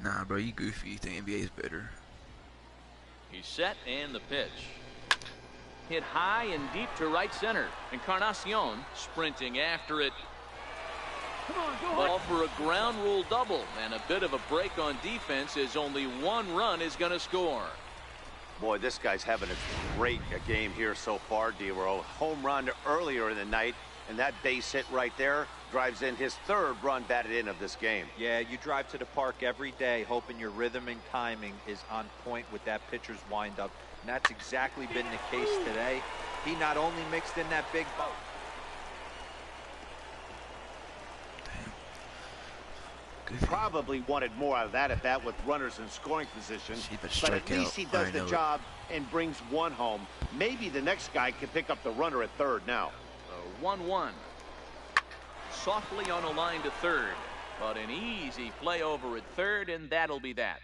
Nah, bro, you goofy. You think NBA is better? He's set, and the pitch. Hit high and deep to right center. Encarnacion sprinting after it. Come on, go Ball for a ground rule double, and a bit of a break on defense as only one run is going to score. Boy, this guy's having a great game here so far, D-Roll. Home run earlier in the night, and that base hit right there drives in his third run batted in of this game. Yeah, you drive to the park every day hoping your rhythm and timing is on point with that pitcher's windup, and that's exactly been the case today. He not only mixed in that big ball. Probably wanted more out of that at bat with runners in scoring position, but at least he does the job and brings one home. Maybe the next guy can pick up the runner at third now. 1-1. Softly on a line to third, but an easy play over at third, and that'll be that.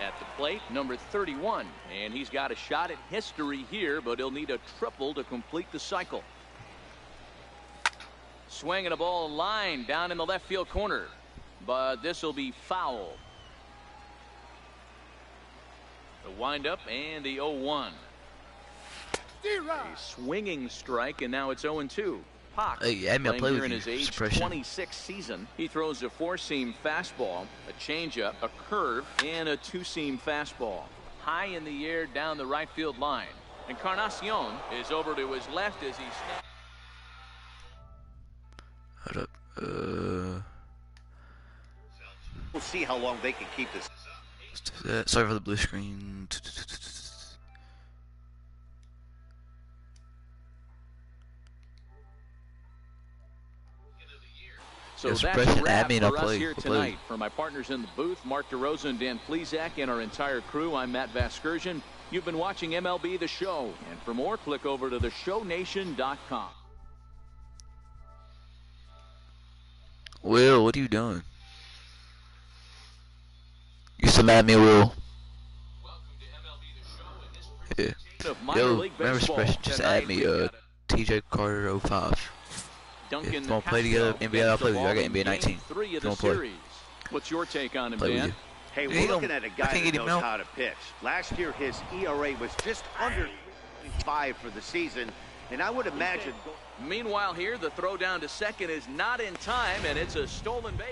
At the plate, number 31, and he's got a shot at history here, but he'll need a triple to complete the cycle. Swinging a ball line down in the left field corner, but this will be foul. The windup and the 0-1. A swinging strike, and now it's 0-2. Pop, playing here in his age 26 season. He throws a four-seam fastball, a changeup, a curve, and a two-seam fastball. High in the air down the right field line. Encarnacion is over to his left as he snaps. Hold up. We'll see how long they can keep this. Let's do that. Sorry for the blue screen. So that's a wrap for us here tonight. For my partners in the booth, Mark DeRosa and Dan Plesac, and our entire crew, I'm Matt Vasgersian. You've been watching MLB The Show. And for more, click over to theshownation.com. Will, what are you doing? You still at me, Will? Yeah. Yo, remember special, just add me, TJ Carter 05. Duncan, don't play together, NBA, I'll play with you. I got NBA 19. Don't play. What's your take on him, play Dan? Hey, we're looking at a guy that knows how to pitch. Last year, his ERA was just under 5 for the season, and I would imagine. Meanwhile, here, the throw down to second is not in time, and it's a stolen base.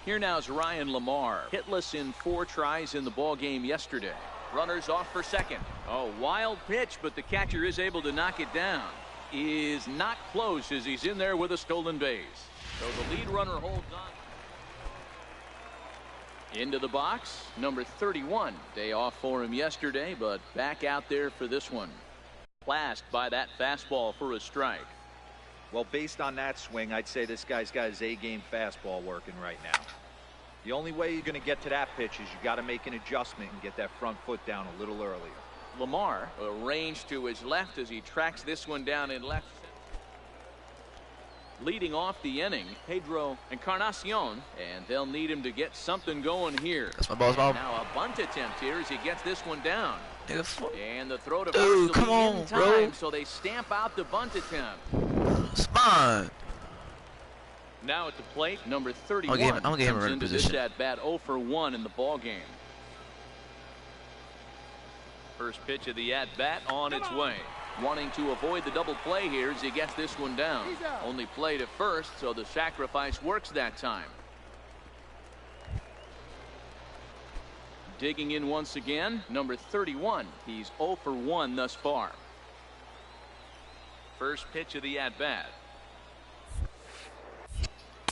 Here now is Ryan Lamar, hitless in 4 tries in the ball game yesterday. Runners off for second. Oh, wild pitch, but the catcher is able to knock it down. Is not close as he's in there with a stolen base. So the lead runner holds on. Into the box, number 31. Day off for him yesterday, but back out there for this one. Clasped by that fastball for a strike. Well, based on that swing, I'd say this guy's got his A-game fastball working right now. The only way you're going to get to that pitch is you got to make an adjustment and get that front foot down a little earlier. Lamar arranged to his left as he tracks this one down in left. Leading off the inning, Pedro Encarnacion, and they'll need him to get something going here. That's my ball's ball. Now a bunt attempt here as he gets this one down. And the throw to dude, first come on, in time, bro. so they stamp out the bunt attempt. Spine. Now at the plate, number 31 I'm gonna give him a comes run into position. this at bat 0 for 1 in the ball game. First pitch of the at bat on its way. Wanting to avoid the double play here as he gets this one down. Only played at first, so the sacrifice works that time. Digging in once again, number 31. He's 0 for 1 thus far. First pitch of the at bat.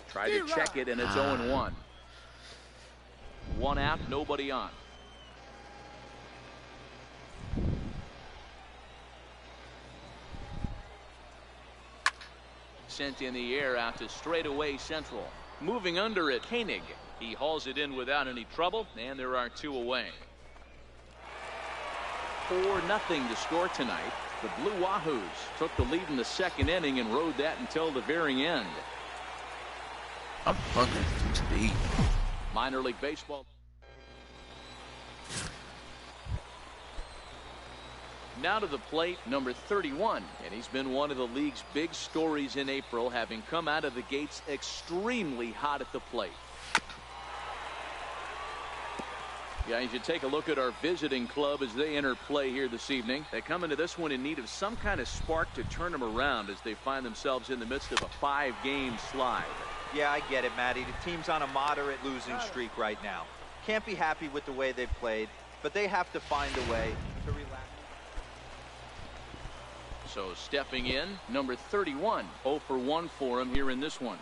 Tried to check it, and it's 0-1. One out, nobody on. Sent in the air out to straightaway central. Moving under it, Koenig. He hauls it in without any trouble, and there are 2 away. 4-0 to score tonight. The Blue Wahoos took the lead in the second inning and rode that until the very end. I'm hungry to eat. Minor League Baseball. Now to the plate, number 31, and he's been one of the league's big stories in April, having come out of the gates extremely hot at the plate. Guys, you take a look at our visiting club as they enter play here this evening. They come into this one in need of some kind of spark to turn them around as they find themselves in the midst of a 5-game slide. Yeah, I get it, Matty. The team's on a moderate losing streak right now. Can't be happy with the way they've played, but they have to find a way to relax. So stepping in, number 31, 0 for 1 for him here in this one.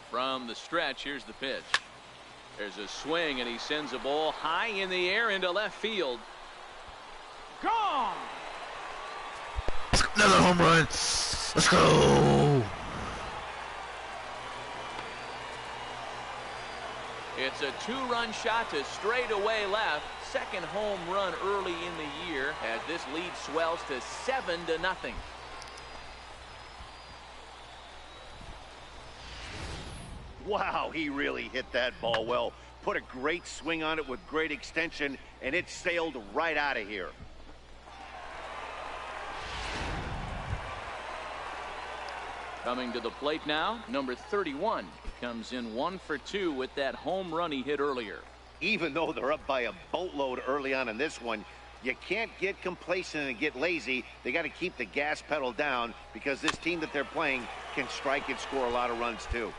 From the stretch, here's the pitch. There's a swing, and he sends a ball high in the air into left field. Gone! Another home run. Let's go. It's a 2-run shot to straightaway left. Second home run early in the year as this lead swells to 7-0. Wow, he really hit that ball well. Put a great swing on it with great extension, and it sailed right out of here. Coming to the plate now, number 31 comes in 1 for 2 with that home run he hit earlier. Even though they're up by a boatload early on in this one, you can't get complacent and get lazy. They got to keep the gas pedal down because this team that they're playing can strike and score a lot of runs too.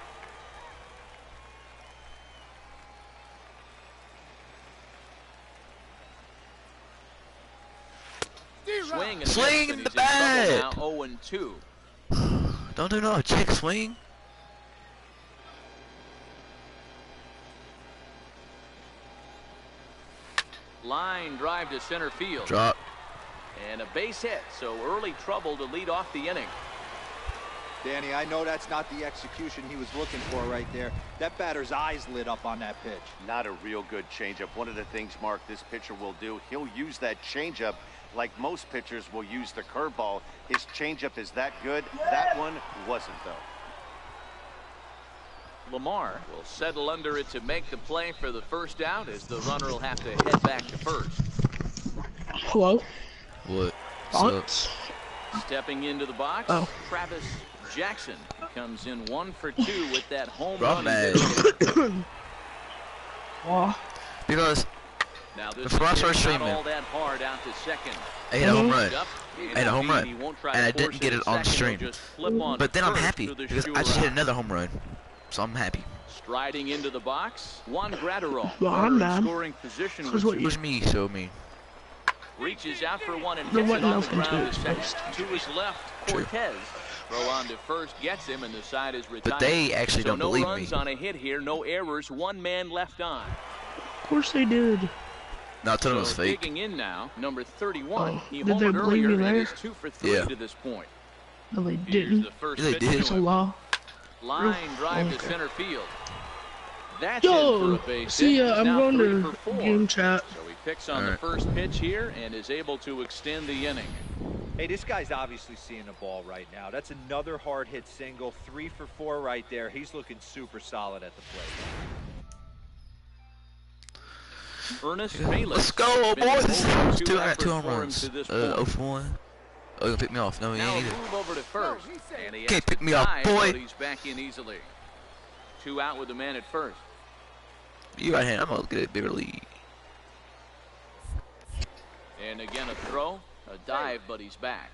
Swing in the bat. 0-2. Don't do no check swing. Line drive to center field. Drop. And a base hit, so early trouble to lead off the inning. Danny, I know that's not the execution he was looking for right there. That batter's eyes lit up on that pitch. Not a real good changeup. One of the things, Mark, this pitcher will do, he'll use that changeup like most pitchers will use the curveball. His changeup is that good. That one wasn't, though. Lamar will settle under it to make the play for the first out as the runner will have to head back to first. Hello? What? Thoughts? Stepping into the box, Travis Jackson comes in 1 for 2 with that home run. Because now this before I started not streaming, all that hard out to second. I hit a home run. I hit a home run, and I didn't get it on stream. But then I'm happy because I just hit another home run, so I'm happy. Striding into the box, Juan Graterol. Well, I'm mad. Scoring position. Who's me? Show me. Reaches out for one and hits it on the ground to second. To his left, Cortez. Throw on to first gets him, and the side is retired. But they actually don't believe me. No runs on a hit here, no errors, 1 man left on. Of course they did. No, I thought it was fake. Digging in now, number 31. He did they believe me there? 2 for 3 to this point. No, they didn't. Yeah, they did. It's a law. Line drive to center field. That's Yo, it for a base see hit. ya. I'm going to game chat. So he picks on the first pitch here and is able to extend the inning. Hey, this guy's obviously seeing the ball right now. That's another hard hit single. 3 for 4 right there. He's looking super solid at the plate. Ernest Bayless. Let's go, boys. I got 2 home runs. 0 for 1. Oh, you gonna pick me off? No, he ain't either. Move over to first. And he can't pick me off, boy. He's back in easily. 2 out with the man at first. You right hand. I'm gonna get a bigger lead. And again a throw, a dive, but he's back.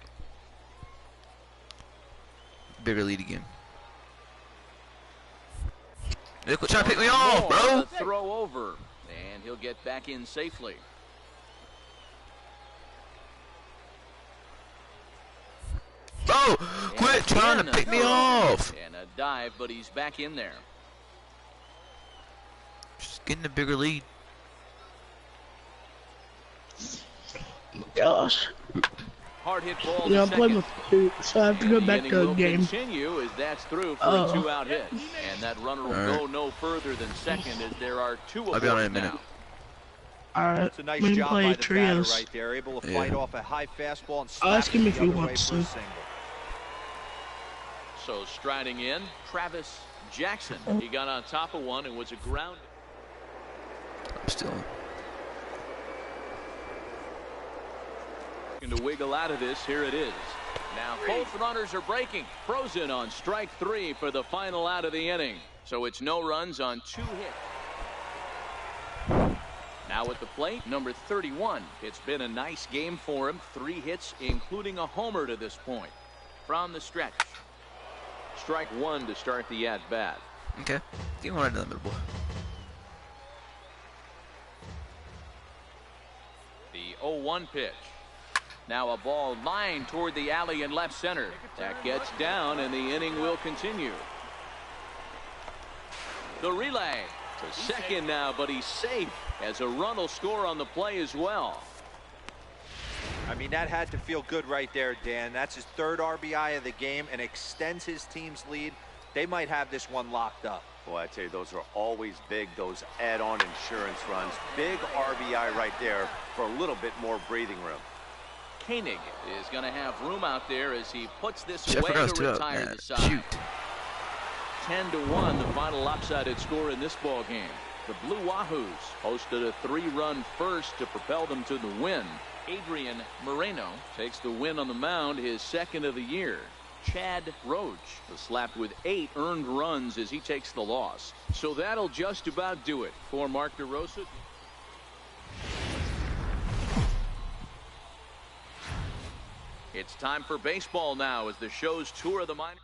Bigger lead again. They're trying to pick me off, bro. A throw over, and he'll get back in safely. Bro, quit trying to pick me off. And a dive, but he's back in there. Just getting a bigger lead. Gosh. Hard hit ball. Yeah, I'm playing with Coop, so I have to go back to the game. Continue as that's through for a 2-out hit, and that runner will go no further than second as there are 2 I'll be on in a minute. Alright, it's a nice we can job play by the trios. batter right there, able to fight off a high fastball and I'll ask him slap if it he the other way wants for a to. single. So striding in, Travis Jackson. He got on top of one and was a ground. I'm still in. Looking to wiggle out of this. Here it is. Now both runners are breaking. Frozen on strike 3 for the final out of the inning. So it's no runs on 2 hits. Now at the plate, number 31. It's been a nice game for him. 3 hits, including a homer to this point. From the stretch. Strike 1 to start the at-bat. Okay. You want another middle boy. The 0-1 pitch. Now a ball lined toward the alley in left center. That gets down, and the inning will continue. The relay to second now, but he's safe as a run will score on the play as well. I mean, that had to feel good right there, Dan. That's his 3rd RBI of the game and extends his team's lead. They might have this one locked up. Boy, I tell you, those are always big, those add-on insurance runs. Big RBI right there for a little bit more breathing room. Koenig is going to have room out there as he puts this away to retire the side. Shoot. 10-1, the final lopsided score in this ball game. The Blue Wahoos posted a 3-run first to propel them to the win. Adrian Moreno takes the win on the mound, his 2nd of the year. Chad Roach was slapped with 8 earned runs as he takes the loss. So that'll just about do it for Mark DeRosa. It's time for baseball now as the show's tour of the minors.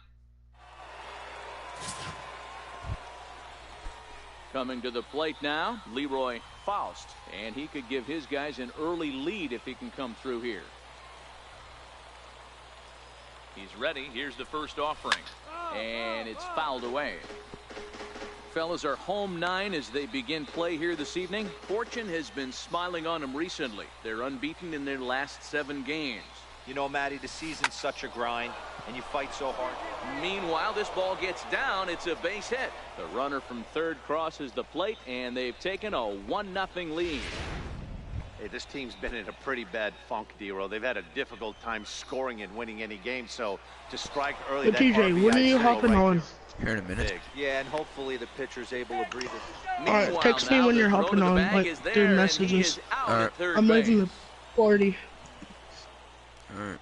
Coming to the plate now, Leroy Faust, and he could give his guys an early lead if he can come through here. He's ready. Here's the first offering, and it's fouled away. Fellas are home 9 as they begin play here this evening. Fortune has been smiling on them recently. They're unbeaten in their last 7 games. You know, Matty, the season's such a grind, and you fight so hard. Meanwhile, this ball gets down. It's a base hit. The runner from third crosses the plate, and they've taken a 1-0 lead. Hey, this team's been in a pretty bad funk, D-Roll. They've had a difficult time scoring and winning any game, so to strike early... But TJ, when are you hopping on? Here in a minute. Big. Yeah, and hopefully the pitcher's able to breathe it. Alright, text me when you're hopping on, like, through messages. Alright. I'm leaving the party. Alright.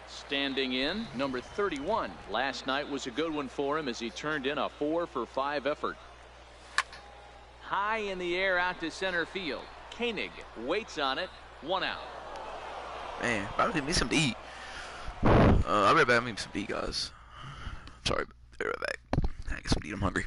Standing in, number 31. Last night was a good one for him as he turned in a 4-for-5 effort. High in the air out to center field. Koenig waits on it. 1 out. Man, I need something to eat. I'll be right back. I need something to eat, guys. Sorry, I'll be right back. I get something to eat. I'm hungry.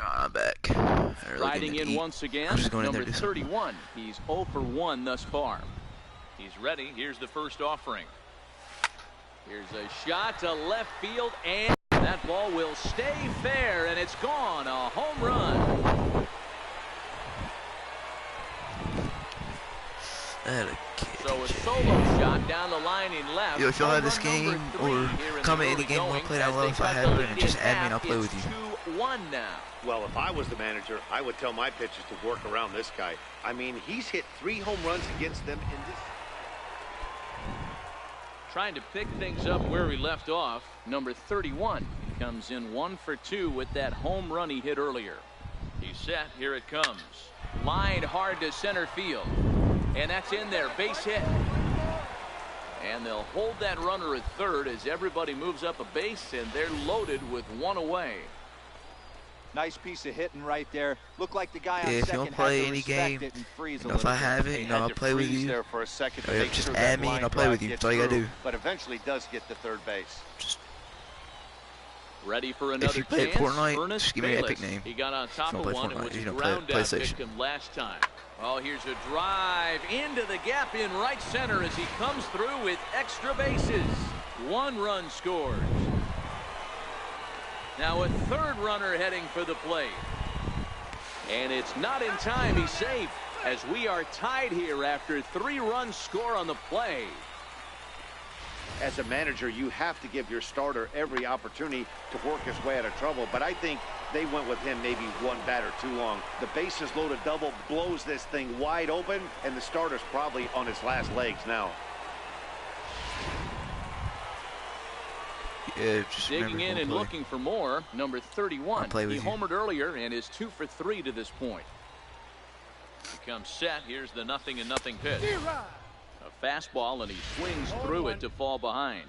I'm back. Riding in once again, number 31. He's 0 for 1 thus far. He's ready. Here's the first offering. Here's a shot to left field, and that ball will stay fair, and it's gone. A home run. So a solo shot down the line in left. Yo, if y'all have this game or comment any game you want to play down low, if I have it, and just add me and I'll play with you. 0-1 now. Well, if I was the manager, I would tell my pitchers to work around this guy. I mean, he's hit 3 home runs against them in this. Trying to pick things up where he left off. Number 31 comes in 1 for 2 with that home run he hit earlier. He's set. Here it comes. Lined hard to center field. And that's in there. Base hit. And they'll hold that runner at third as everybody moves up a base, and they're loaded with 1 away. Nice piece of hitting right there. Looked like the guy on if you second don't play had to any respect game, it and freeze you know, if I have it, you know, I'll play with you. There for a second to Or make just sure add that me and line I'll play with drive you. gets That's all you gotta through, do. But eventually does get to third base. Just, Ready for another if you play chance. Fortnite, Ernest just give me an Bayless. epic name. He got on top of play one Fortnite, and was you know, ground play out PlayStation. victim last time. Oh, here's a drive into the gap in right center as he comes through with extra bases. 1 run scores. Now a third runner heading for the plate. And it's not in time. He's safe as we are tied here after 3 runs score on the play. As a manager, you have to give your starter every opportunity to work his way out of trouble. But I think they went with him maybe 1 batter too long. The bases loaded double blows this thing wide open, and the starter's probably on his last legs now. Yeah, just digging in and looking for more. Number 31. He homered earlier and is 2 for 3 to this point. He comes set. Here's the 0-0 pitch. A fastball, and he swings through it to fall behind.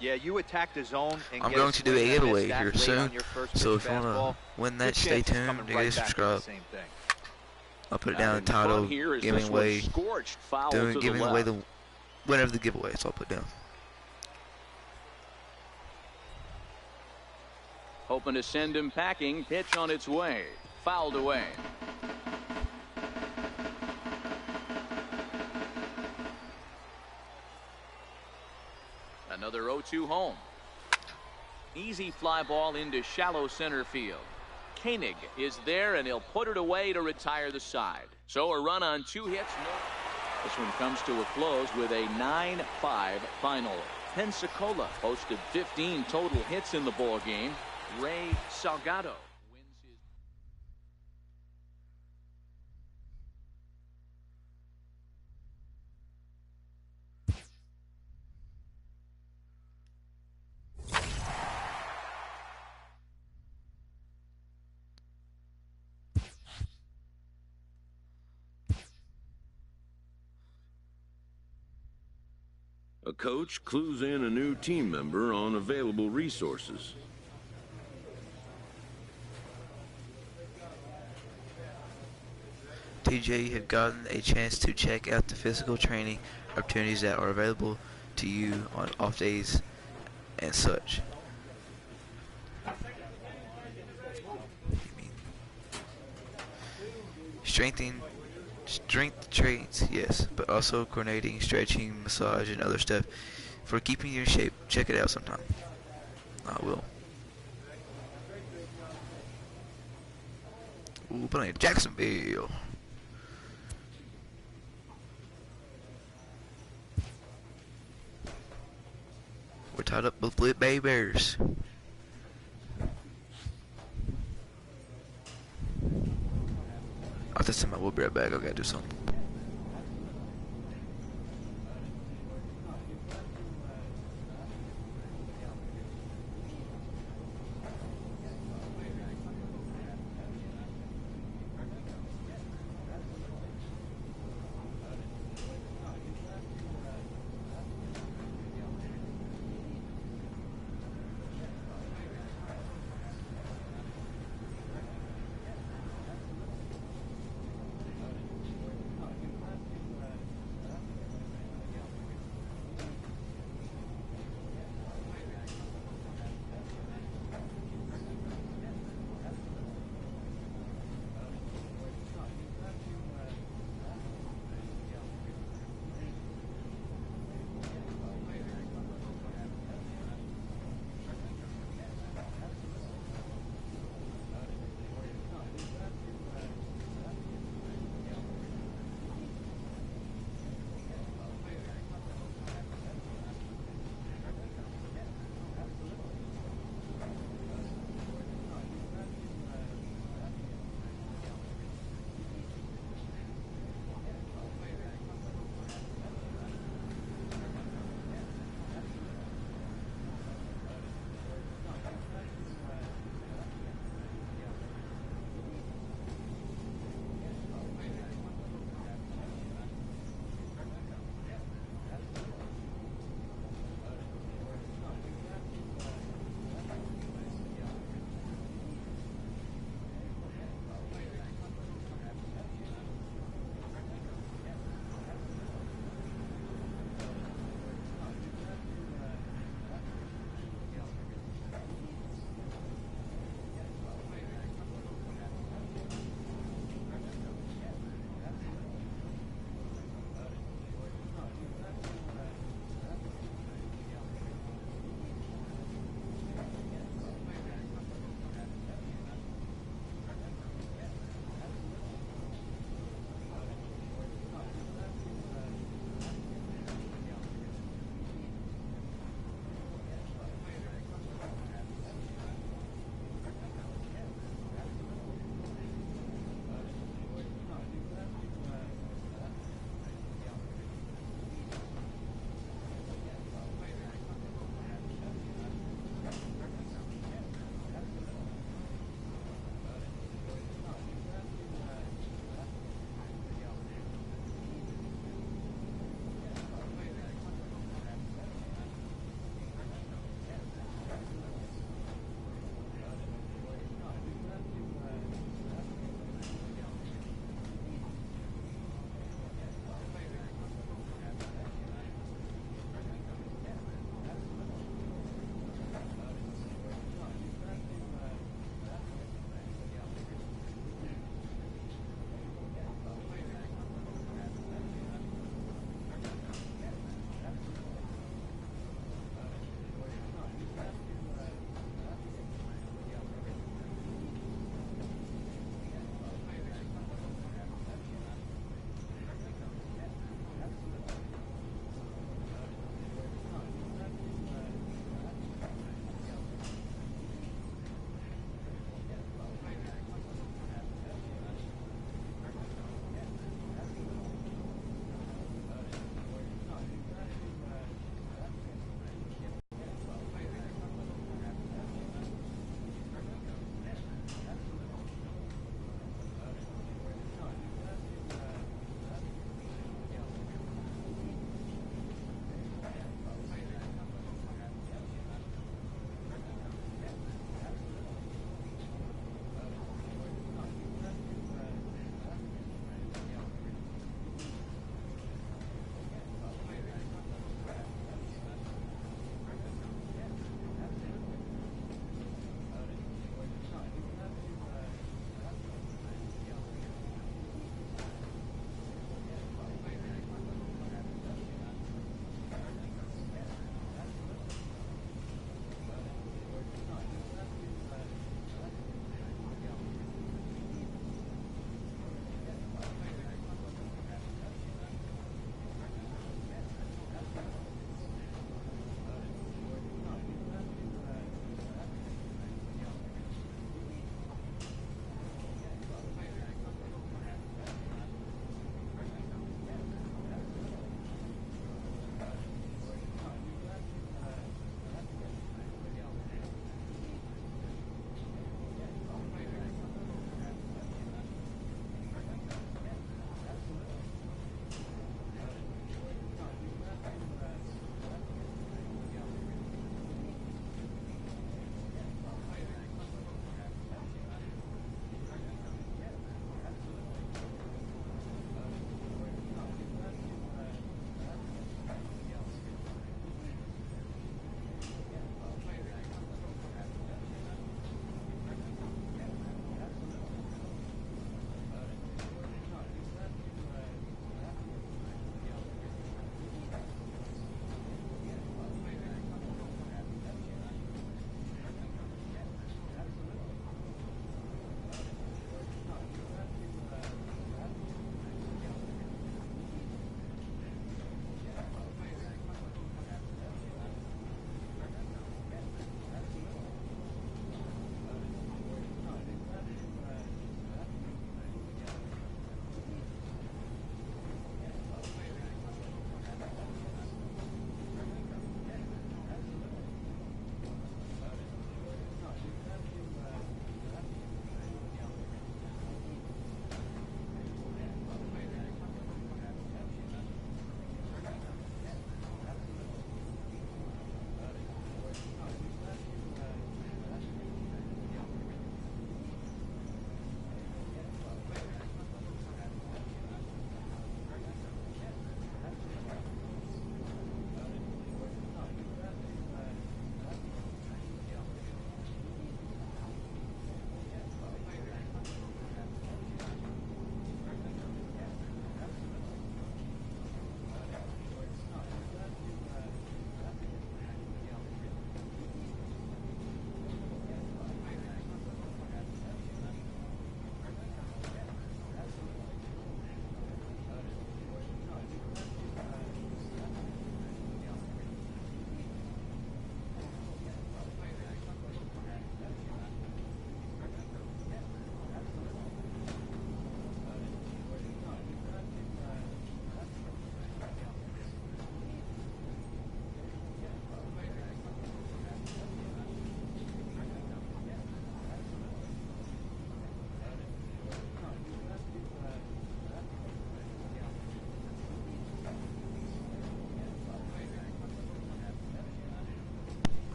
Yeah, you attack the zone. And I'm going to do a giveaway here soon. So if you want to win that, stay tuned. You guys subscribe. I'll put it down in the title. Giving away the winner of the giveaway. So I'll put down. Hoping to send him packing. Pitch on its way. Fouled away. Another 0-2 home. Easy fly ball into shallow center field. Koenig is there, and he'll put it away to retire the side. So a run on 2 hits. This one comes to a close with a 9-5 final. Pensacola posted 15 total hits in the ball game. Ray Salgado wins his. A coach clues in a new team member on available resources. TJ, you have gotten a chance to check out the physical training opportunities that are available to you on off days and such. Strength trains, yes, but also coordinating, stretching, massage, and other stuff for keeping you in shape. Check it out sometime. I will. Ooh, playing Jacksonville. We're tied up with Blue Bay Bears. I'll just send my will be right back. I gotta do something.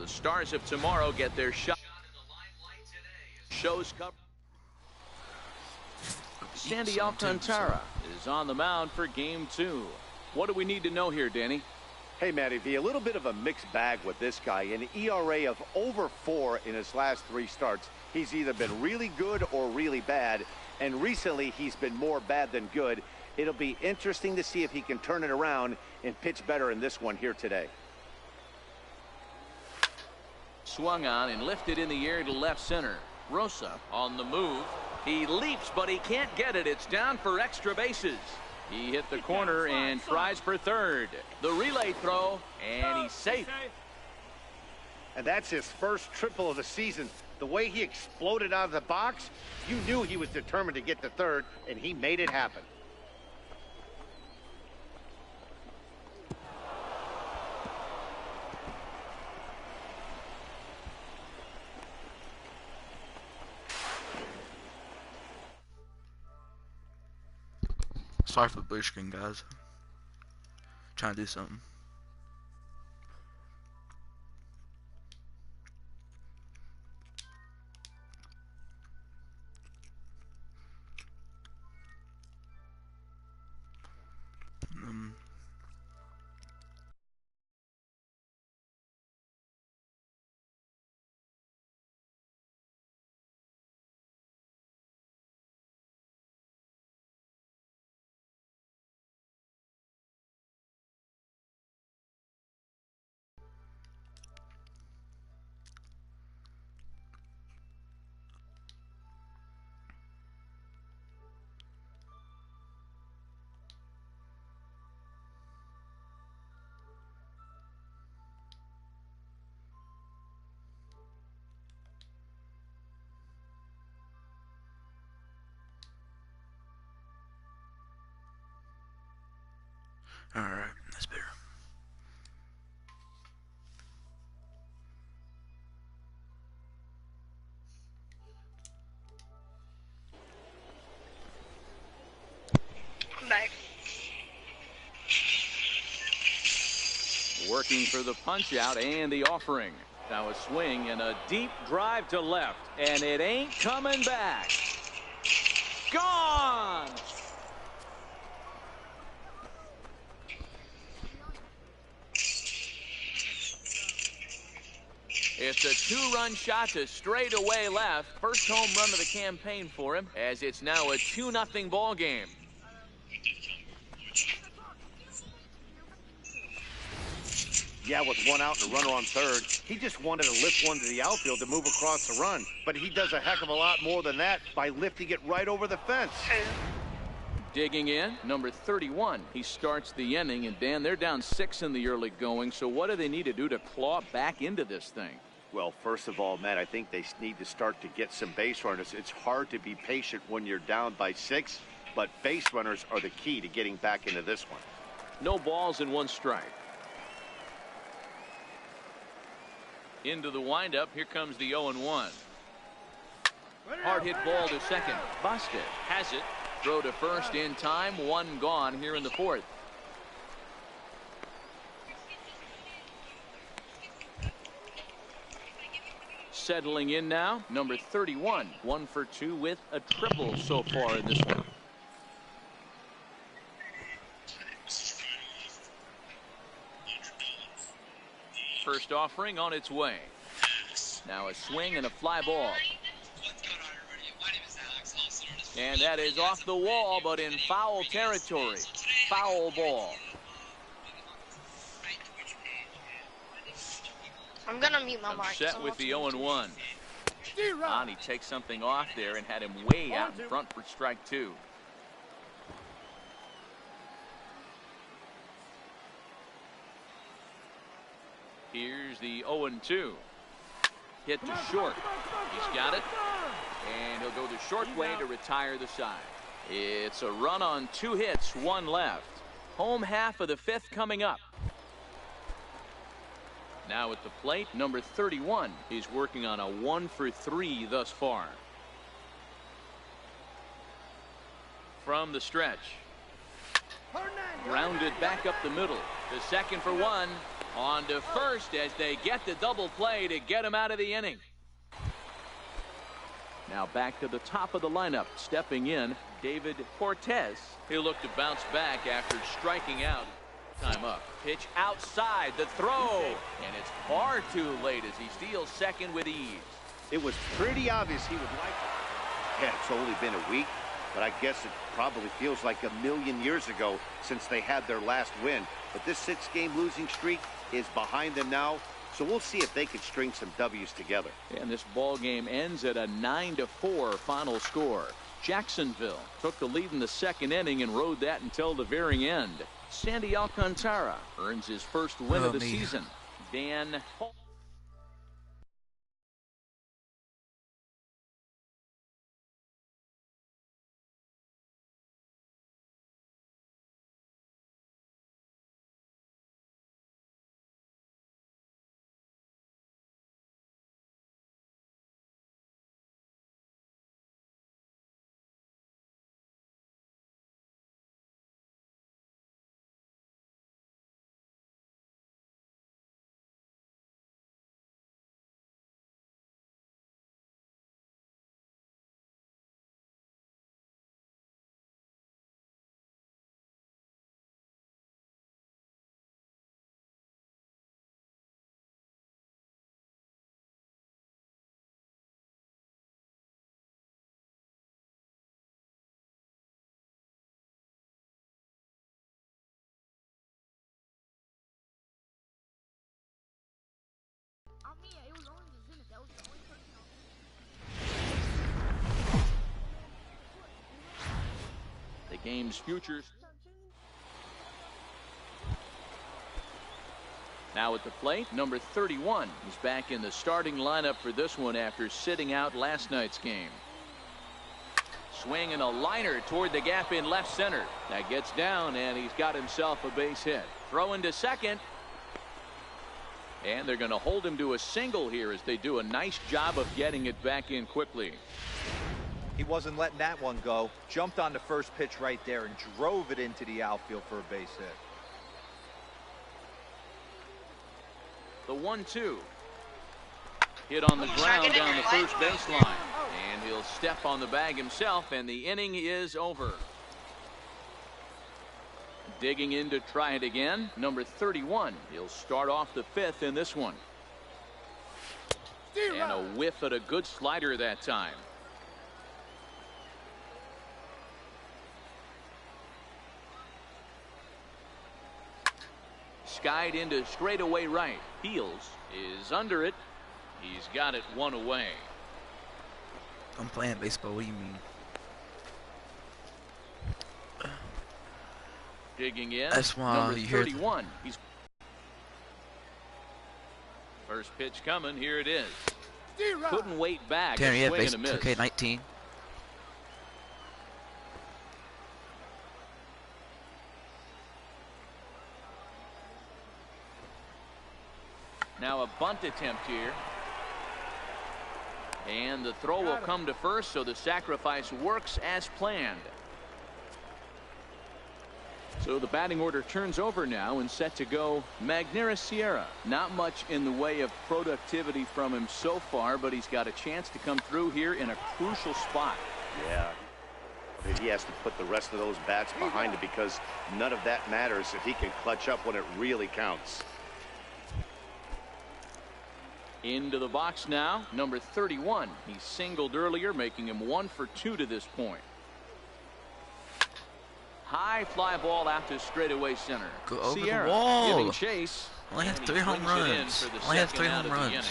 The stars of tomorrow get their shot. Shows cover. Sandy Alcantara is on the mound for game 2. What do we need to know here, Danny? Hey, Matty V, a little bit of a mixed bag with this guy. An ERA of over 4 in his last 3 starts. He's either been really good or really bad, and recently he's been more bad than good. It'll be interesting to see if he can turn it around and pitch better in this one here today. Swung on and lifted in the air to left center. Rosa on the move. He leaps, but he can't get it. It's down for extra bases. He hit the corner and tries for third. The relay throw, and he's safe. And that's his first triple of the season. The way he exploded out of the box, you knew he was determined to get to third, and he made it happen. Sorry for the blue screen, guys. Trying to do something. Alright, that's better. I'm back. Working for the punch out and the offering. Now a swing and a deep drive to left, and it ain't coming back. Gone! It's a 2-run shot to straightaway left. First home run of the campaign for him, as it's now a 2-0 ball game. Yeah, with 1 out and a runner on third, he just wanted to lift one to the outfield to move across the run. But he does a heck of a lot more than that by lifting it right over the fence. Digging in, number 31. He starts the inning, and Dan, they're down 6 in the early going. So what do they need to do to claw back into this thing? Well, first of all, Matt, I think they need to start to get some base runners. It's hard to be patient when you're down by 6, but base runners are the key to getting back into this one. No balls and 1 strike. Into the windup. Here comes the 0-1. Hard hit ball to second. Busted. Has it. Throw to first in time. 1 gone here in the 4th. Settling in now, number 31. 1 for 2 with a triple so far in this one. First offering on its way. Now a swing and a fly ball. And that is off the wall, but in foul territory. Foul ball. I'm gonna mute my mic. Set with the 0-1. He takes something off there and had him way out in front for strike 2. Here's the 0-2. Hit to short. He's got it. And he'll go the short way to retire the side. It's a run on 2 hits, 1 left. Home half of the 5th coming up. Now at the plate, number 31. He's working on a 1 for 3 thus far. From the stretch. Grounded back up the middle. The second for 1. On to first as they get the double play to get him out of the inning. Now back to the top of the lineup. Stepping in, David Cortez. He'll look to bounce back after striking out. Time up. Pitch outside the throw. And it's far too late as he steals second with ease. It was pretty obvious he would like it. Yeah, it's only been a week, but I guess it probably feels like a million years ago since they had their last win. But this 6-game losing streak is behind them now. So we'll see if they can string some W's together. And this ball game ends at a 9-4 final score. Jacksonville took the lead in the second inning and rode that until the very end. Sandy Alcantara earns his first win of the season. Dan Hall. The game's futures. Now at the plate, number 31. He's back in the starting lineup for this one after sitting out last night's game. Swing and a liner toward the gap in left center. That gets down, and he's got himself a base hit. Throw into second. And they're going to hold him to a single here as they do a nice job of getting it back in quickly. He wasn't letting that one go. Jumped on the first pitch right there and drove it into the outfield for a base hit. The 1-2. Hit on the ground down the first baseline. And he'll step on the bag himself, and the inning is over. Digging in to try it again, number 31. He'll start off the fifth in this one. And a whiff at a good slider that time. Skied into straightaway right. Fields is under it. He's got it one away. I'm playing baseball. What do you mean? Digging in. That's why number 31. He's first pitch coming. Here it is. Couldn't wait back. Tanner, yeah, baseball 2K19. Now a bunt attempt here. And the throw will come to first, so the sacrifice works as planned. So the batting order turns over now and set to go Magneuris Sierra. Not much in the way of productivity from him so far, but he's got a chance to come through here in a crucial spot. Yeah. He has to put the rest of those bats behind it because none of that matters if he can clutch up when it really counts. Into the box now, number 31. He singled earlier, making him 1 for 2 to this point. High fly ball out to straightaway center. Go over Sierra the wall. Giving chase. Only has 3 home runs. Only has 3 home runs.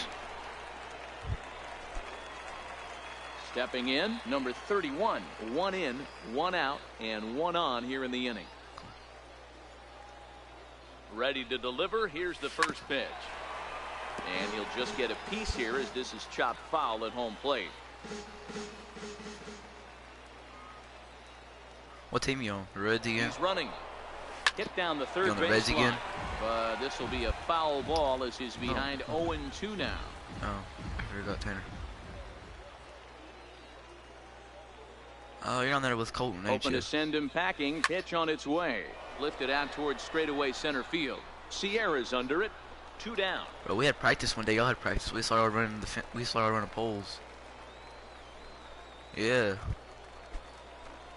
Stepping in, number 31. 1 in, 1 out, and 1 on here in the inning. Ready to deliver. Here's the first pitch. And he'll just get a piece here as this is chopped foul at home plate. What team you on? The Reds again? He's running. Hit down the third base Reds again? line. But this will be a foul ball as he's behind 0-2 now. Oh, I forgot Tanner. Oh, you're on there with Colton, ain't Open you? to send him packing. Pitch on its way. Lifted out towards straightaway center field. Sierra's under it. 2 down. Bro, we had practice one day. Y'all had practice. We started running poles. Yeah.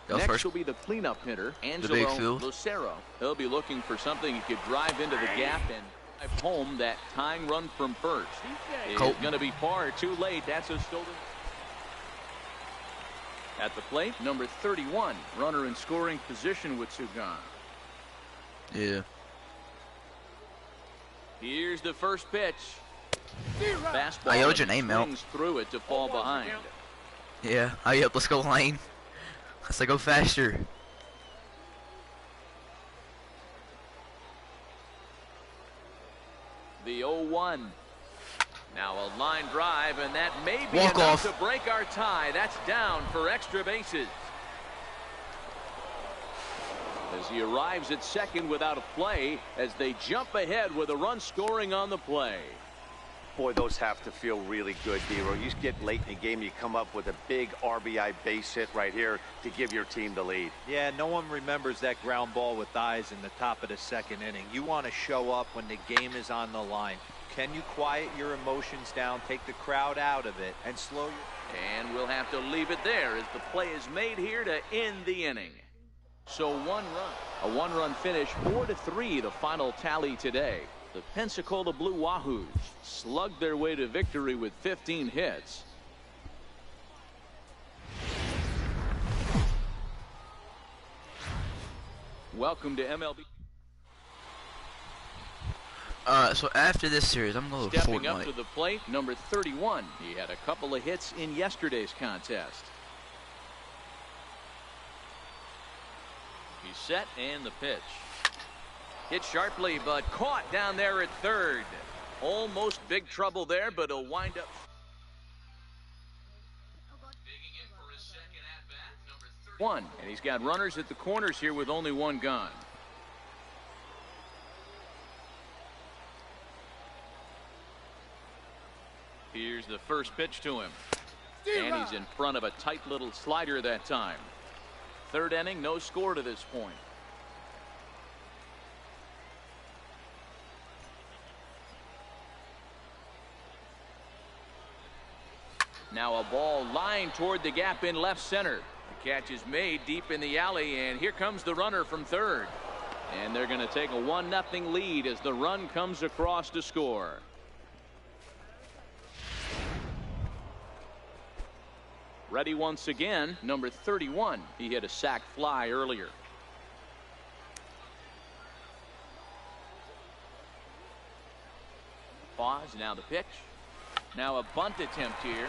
Next will be the cleanup hitter, Angelo Lucero. He'll be looking for something he could drive into the gap and drive home that tying run from first. It's going to be far too late. That's a stolen. At the plate, number 31, runner in scoring position with 2 gone. Yeah. Here's the first pitch. Fastball. I yelled your name out. Through it to fall behind. Yeah. Yep. Let's go, Lane. Let's go faster. The 0-1. Now a line drive, and that may be enough enough to break our tie. That's down for extra bases. As he arrives at second without a play, as they jump ahead with a run scoring on the play. Boy, those have to feel really good, D-Row. You get late in the game, you come up with a big RBI base hit right here to give your team the lead. Yeah, no one remembers that ground ball with eyes in the top of the second inning. You want to show up when the game is on the line. Can you quiet your emotions down, take the crowd out of it, and slow your... And we'll have to leave it there as the play is made here to end the inning. So 1 run. A 1-run finish, 4-3 the final tally today. The Pensacola Blue Wahoos slugged their way to victory with 15 hits. Welcome to MLB. So after this series, I'm going to Fortnite. Stepping up to the plate, number 31. He had a couple of hits in yesterday's contest. He's set, and the pitch. Hit sharply, but caught down there at third. Almost big trouble there, but he'll wind up. Digging in for his second at-bat, number 31. And he's got runners at the corners here with only 1 gone. Here's the first pitch to him. And he's in front of a tight little slider that time. 3rd inning, no score to this point. Now a ball lined toward the gap in left center. The catch is made deep in the alley, and here comes the runner from third. And they're going to take a 1-0 lead as the run comes across to score. Ready once again, number 31. He hit a sac fly earlier. Pause, now the pitch. Now a bunt attempt here.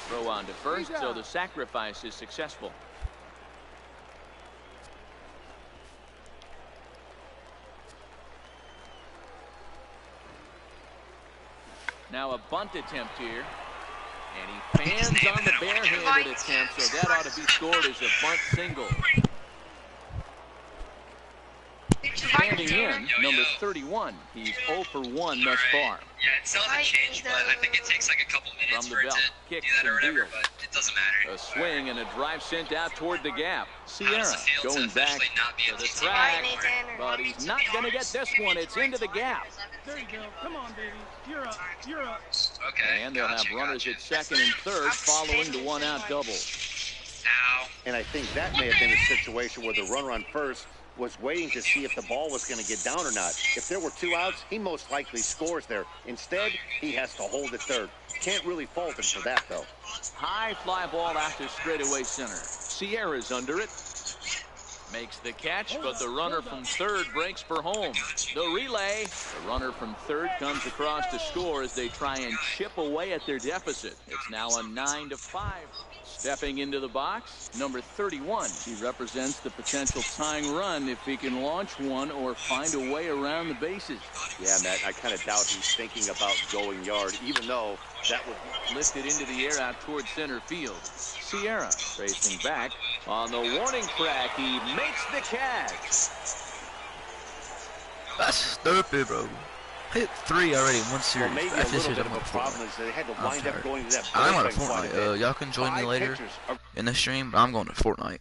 Throw on to first, so the sacrifice is successful. Now a bunt attempt here. And he fans on the barehanded attempt, so that ought to be scored as a bunt single. Standing in, number 31. He's 0 for 1 thus far. Yeah, it sells a change, but I think it takes like a couple minutes for it to do that or whatever, but it doesn't matter. A swing and a drive sent out toward the gap. Sierra going back to the track, but he's not going to get this one. It's into the gap. There you go. Come on, baby. You're up. You're up. Okay. And they'll have runners at second and third following the 1-out double. Ow. And I think that may have been a situation where the runner on first was waiting to see if the ball was going to get down or not. If there were 2 outs, he most likely scores there. Instead, he has to hold at third. Can't really fault him for that, though. High fly ball after straightaway center. Sierra's under it. Makes the catch, but the runner from third breaks for home. The relay. The runner from third comes across to score as they try and chip away at their deficit. It's now a 9-5. Stepping into the box, number 31. He represents the potential tying run if he can launch one or find a way around the bases. Yeah, Matt, I kind of doubt he's thinking about going yard, even though that would be lifted into the air out toward center field. Sierra racing back on the warning track. He makes the catch. That's stupid, bro. Hit 3 already in one series. Well, maybe a little bit of a problem is they had to wind up going to that. I'm on a Fortnite. Y'all can join me later in the stream, but I'm going to Fortnite.